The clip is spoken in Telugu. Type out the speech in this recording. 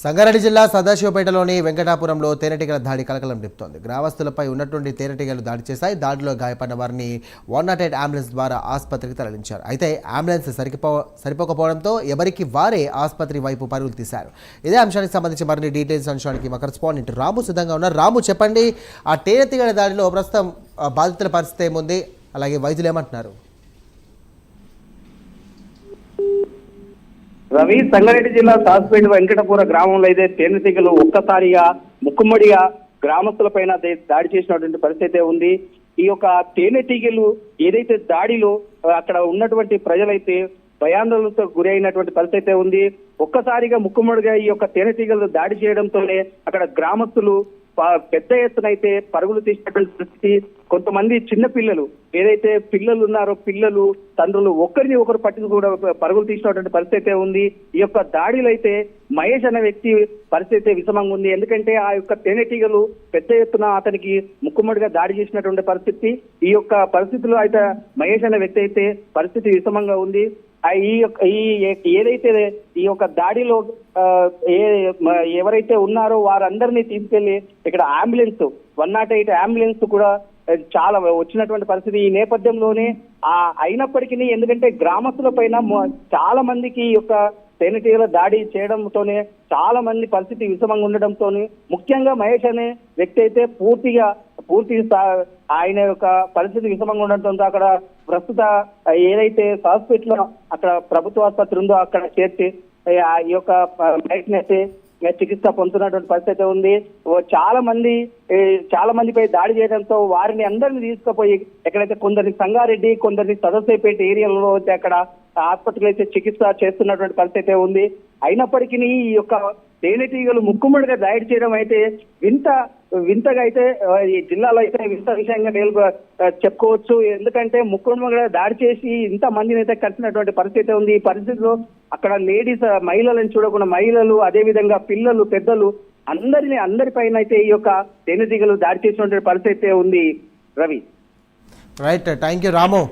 సంగారెడ్డి జిల్లా సదాశివపేటలోని వెంకటాపురంలో తేనెటీగల దాడి కలకలం రేపుతోంది. గ్రామస్తులపై ఉన్నటువంటి తేనెటీగలు దాడి చేశాయి. దాడిలో గాయపడిన వారిని 108 అంబులెన్స్ ద్వారా ఆసుపత్రికి తరలించారు. అయితే అంబులెన్స్ సరిపోకపోవడంతో ఎవరికి వారే ఆసుపత్రి వైపు పరుగులు తీశారు. ఇదే అంశానికి సంబంధించి మరిన్ని డీటెయిల్స్ అంశానికి మా కరెస్పాండెంట్ రాము సిద్ధంగా ఉన్నారు. రాము, చెప్పండి, ఆ తేనెటీగల దాడిలో ప్రస్తుతం బాధితుల పరిస్థితి ఏముంది, అలాగే వైద్యులు ఏమంటున్నారు? రవి, సంగారెడ్డి జిల్లా సాస్పేట వెంకటపుర గ్రామంలో అయితే తేనెటీగలు ఒక్కసారిగా ముక్కుమ్మడిగా గ్రామస్తుల పైన దాడి చేసినటువంటి పరిస్థితి ఉంది. ఈ యొక్క తేనెటీగలు ఏదైతే దాడిలో అక్కడ ఉన్నటువంటి ప్రజలైతే భయాందోళనతో గురి అయినటువంటి పరిస్థితి ఉంది. ఒక్కసారిగా ముక్కుమ్మడిగా ఈ యొక్క తేనెటీగలు దాడి చేయడంతోనే అక్కడ గ్రామస్తులు పెద్ద ఎత్తున అయితే పరుగులు తీసినటువంటి పరిస్థితి. కొంతమంది చిన్న పిల్లలు ఏదైతే పిల్లలు ఉన్నారో పిల్లలు తండ్రులు ఒకరిని ఒకరు పట్టుకు కూడా పరుగులు తీసినటువంటి పరిస్థితి ఉంది. ఈ యొక్క దాడిలో అయితే మహేష్ అనే వ్యక్తి పరిస్థితి విషమంగా ఉంది. ఎందుకంటే ఆ యొక్క తేనెటీగలు పెద్ద ఎత్తున అతనికి ముక్కుమ్మడిగా దాడి చేసినటువంటి పరిస్థితి. ఈ యొక్క పరిస్థితిలో అయితే మహేష్ అనే వ్యక్తి అయితే పరిస్థితి విషమంగా ఉంది. ఏదైతే ఈ యొక్క దాడిలో ఎవరైతే ఉన్నారో వారందరినీ తీసుకెళ్లి ఇక్కడ అంబులెన్స్ 108 అంబులెన్స్ కూడా చాలా వచ్చినటువంటి పరిస్థితి. ఈ నేపథ్యంలోనే అయినప్పటికీ ఎందుకంటే గ్రామస్తుల పైన చాలా మందికి ఈ యొక్క తేనెటీగల దాడి చేయడంతోనే చాలా మంది పరిస్థితి విషమంగా ఉండడంతో ముఖ్యంగా మహేష్ అనే వ్యక్తి అయితే పూర్తి ఆయన యొక్క పరిస్థితి విషమంగా ఉండడంతో అక్కడ ప్రస్తుత ఏదైతే హాస్పిటల్ అక్కడ ప్రభుత్వ ఆసుపత్రి ఉందో అక్కడ చేర్చి ఈ యొక్క మహేష్ అయితే చికిత్స పొందుతున్నటువంటి పరిస్థితి ఉంది. చాలా మందిపై దాడి చేయడంతో వారిని అందరినీ తీసుకుపోయి ఎక్కడైతే కొందరిని సంగారెడ్డి, కొందరిని సదస్సుపేట ఏరియాలో అయితే అక్కడ హాస్పిటల్ అయితే చికిత్స చేస్తున్నటువంటి పరిస్థితి ఉంది. అయినప్పటికీ ఈ యొక్క తేనెటీగలు ముక్కుమ్మడిగా దాడి చేయడం అయితే వింతగా అయితే ఈ జిల్లాలో అయితే వింత విషయంగా చెప్పుకోవచ్చు. ఎందుకంటే ముక్కుమ్మడిగా దాడి చేసి ఇంత మందిని అయితే కలిసినటువంటి పరిస్థితి ఉంది. ఈ పరిస్థితిలో అక్కడ లేడీస్ మహిళలను చూడకుండా మహిళలు, అదే విధంగా పిల్లలు, పెద్దలు అందరిపైన అయితే ఈ యొక్క తేనెటీగలు దాడి చేసినటువంటి పరిస్థితి ఉంది. Ravi, right, thank you Ramu.